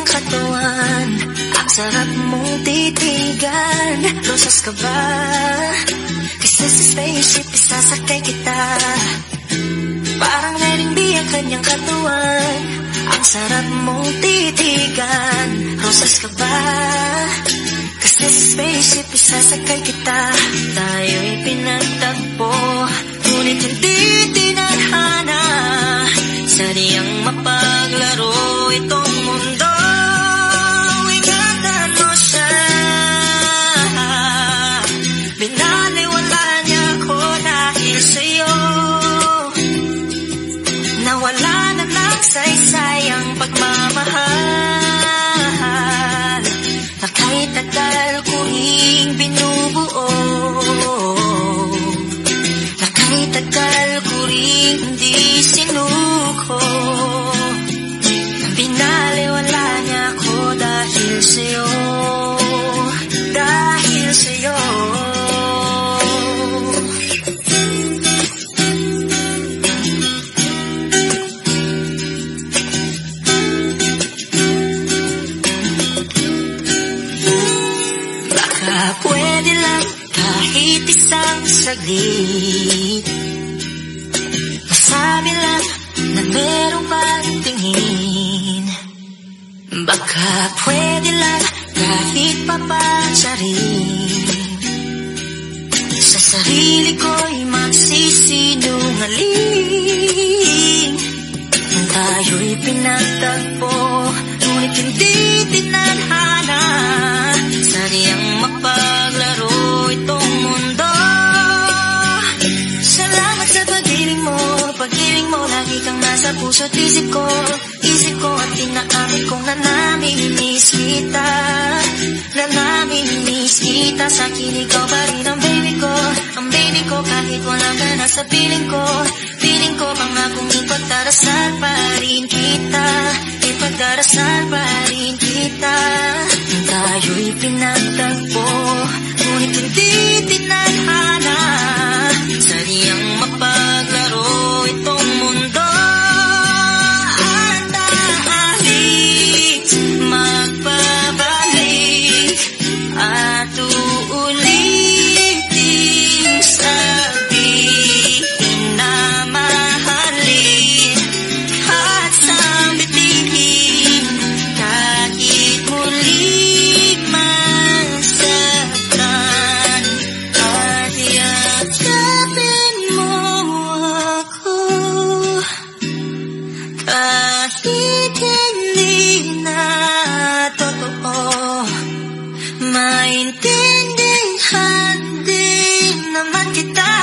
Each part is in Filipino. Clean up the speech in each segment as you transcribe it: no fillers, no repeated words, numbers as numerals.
kanyang katawan. Ang sarap mong titigan. Rosas ka ba? Kasi sa spaceship isasakay kita. Parang Lenin B ang kanyang katawan. Ang sarap mong titigan. Rosas ka ba? Kasi sa spaceship isasakay kita. Tayo'y pinagtagpo, ngunit hindi tinadhana. Sadyang mapaglaro itong mundo. Ingatan mo siya. Binaliwala niya ako dahil sa'yo. Nawala na ng saysay ang pagmamahal na kahit tagal ko ring binubuo. Na kahit tagal ko ring hindi sinuko. Binaliwala niya ako dahil sa'yo. Dahil sa'yo. Pwede lang kahit isang saglit. Masabi lang na merong pagtingin. Baka pwede lang kahit papansarin. Sa sarili ko'y magsisinungaling. Tayo'y pinagtagpo, ngunit hindi tinadhana. Sadyang mapaglaro itong mundo. Salamat sa pag-iling mo. Pag-iling mo, lagi kang nasa puso't isip ko. Isip ko at inaamin kong na namimiss kita. Na namimiss kita. Sa'kin ikaw pa rin ang baby ko. Ang baby ko kahit wala ka na sa piling ko. Piling ko pangakong ipagdarasal pa rin kita. Ipagdarasal pa rin kita. Tayo'y pinagtagpo, ngunit hindi tinadhana. Sadyang mapaglaro itong mundo. At aalis, magpabalik, at uulitin sabihin na mahalin. At sambitin kahit muli masaktan. At yakapin mo ako kahit hindi na totoo. Maintindihan din naman kita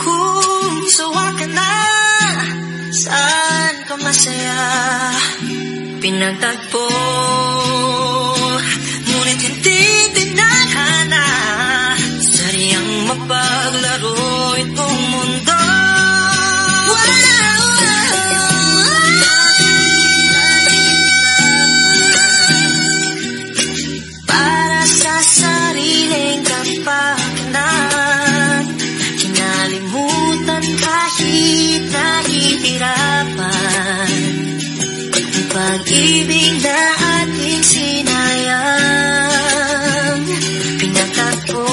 kung sawa ka na. Saan ka masaya? Pinagtagpo, ngunit hindi tinadhana. Sadyang mapaglaro itong mundo. Para sa sariling kapakanan, kinalimutan kahit nahihirapan. Pag-ibig na ating sinayang, pinagtagpo,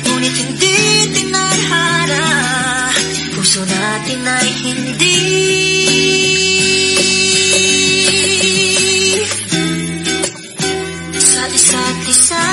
ngunit hindi tinadhana. Puso natin ay hindi sa isa't isa.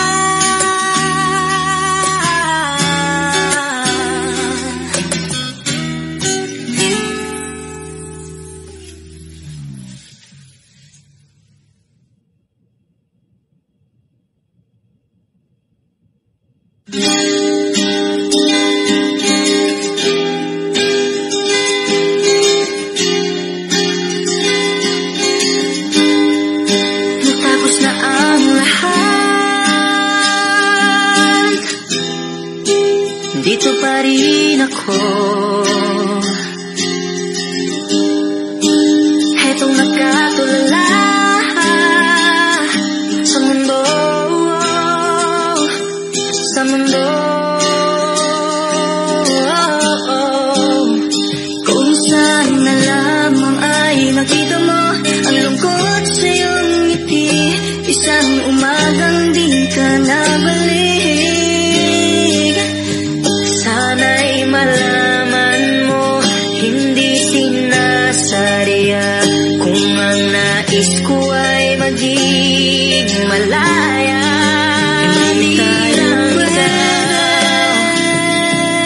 nais ko ay maging malaya.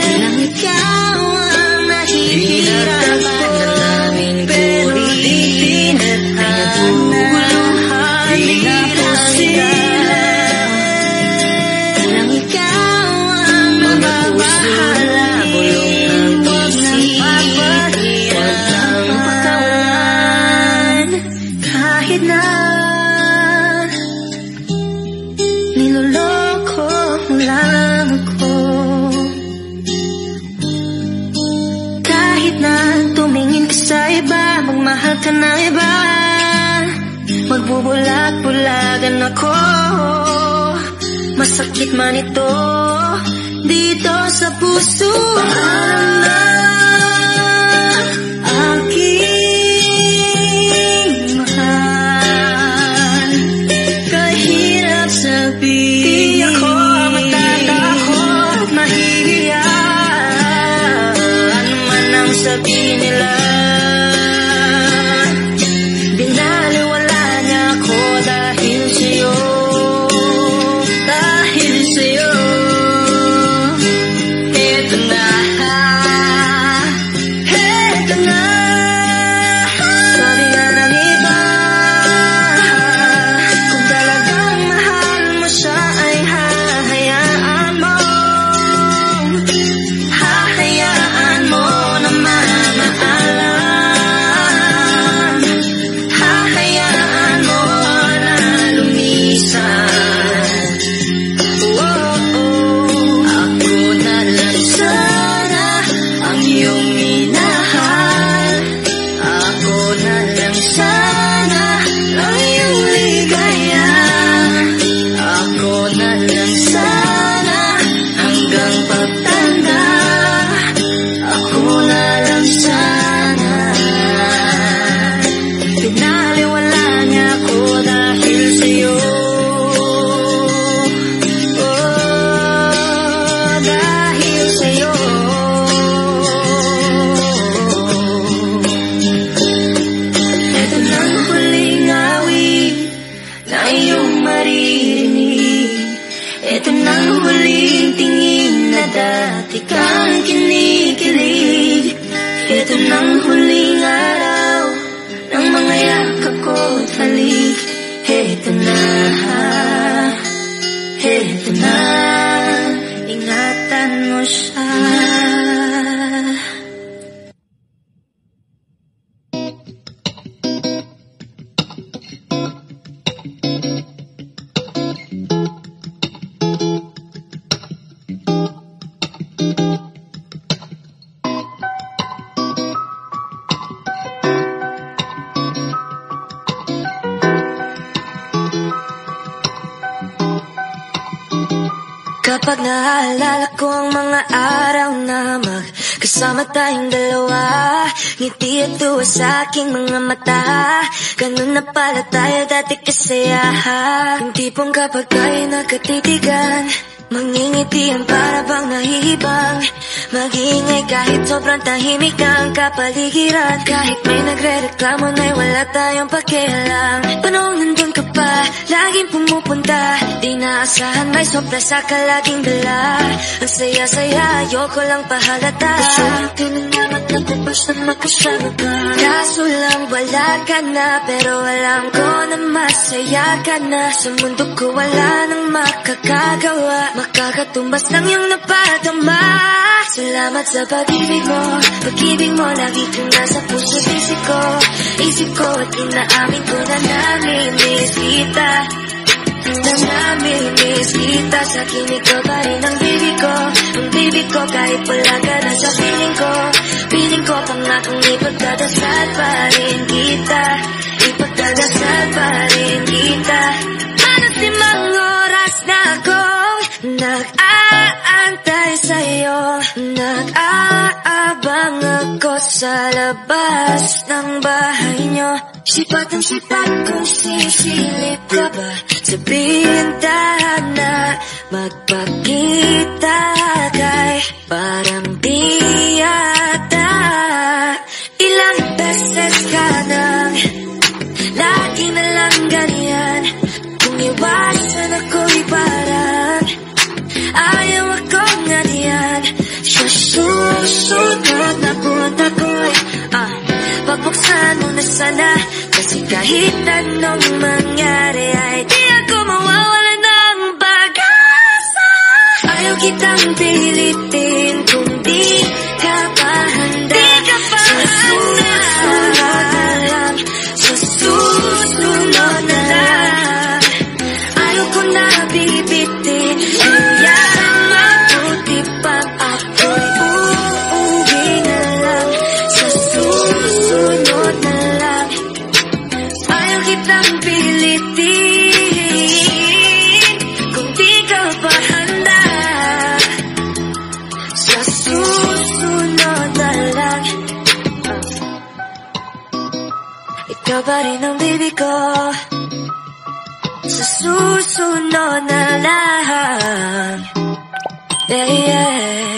Di lang ikaw ang nahihirapan na namin purihin at pinaguguluhan. Di lang ikaw ang mababahala. Bulong ng isip, huwag kang pakawalan. Kahit na niloloko mo lang ako, kahit na tumingin ka sa iba, magmahal ka ng iba, magbubulag-bulagan ako. Masakit man ito dito sa puso. Paalam na aking mahal, kahirap sabihin. Di ako matatakot, mahihiya, ano man ang sabihin nila. Binaliwala niya ako dahil sa'yo, dahil sa'yo. Eto na, eto na. Sabi nga ng iba, kung talagang mahal mo siya ay hahayaan mo, hahayaan mo na mamaalam, hahayaan mo na lumisan. Ako na lang sana ang iyong minahal, ako na lang sana ang iyong ligaya, ako na lang sana hanggang pagtanda, ako na lang sana. Pinaliwala niya ako dahil sa'yo, dahil sa'yo. Ito na ang huling awit na iyong maririnig. Ito na ang huling tingin na dati kang kinikilig. Ito na ang huling araw ng mga yakap ko't halik. Ito na, ito na, ingatan mo siya. Kapag naalala ko ang mga araw na magkasama tayong dalawa, ngiti at tuwa sa aking mga mata, ganun na pala tayo dati kasaya. Yung tipong kapag tayo nagkatitigan, mangingitian para bang nahihibang, mag-iingay kahit sobrang tahimik na ang kapaligiran. Kahit may nagre-reklamo na'y wala tayong pakialam. Panong nandun ka pa, laging pumupunta, di naasahan may sorpresa ka laging dala. Ang saya-saya, ayoko lang pahalata. Gusto natin ang naman na kung basta makasama ka. Kaso lang wala ka na, pero alam ko na masaya ka na. Sa mundo ko wala nang makakagawa, makakatumbas lang yung napadama. Salamat sa pag-ibig mo, pag-ibig mo lagi kang nasa puso isip ko. Isip ko at inaamin ko na namimiss kita, na namimiss kita. Sa kinig ko pa rin ang bibig ko, ang bibig ko kahit wala ka na sa piling ko. Piling ko pangakong ipagdadasal pa rin kita, ipagdadasal pa rin kita. Manat limang oras na akong nag-aantay sa'yo, nag-aabang ako sa labas ng bahay nyo. Sipat ang sipat kung sisilip ka ba sa bintana, magpakita kay parang di yata. Ilang beses ka nang lagi na susunod na buwan ako'y pagbuksan mo na sana. Kasi kahit anong mangyari ay di ako mawawala ng pag-asa. Ayaw kitang pilitin kung di ka pa handa. Sa susunod na lang, ayaw ko na bibitin. Kaya mabuti pang ako'y uuwi na lang. Sa susunod na lang, ayaw kitang pilitin kung di ka pa handa. Sa susunod na lang, ikaw pa rin ang baby ko. Sa susunod na lang, yeah, yeah.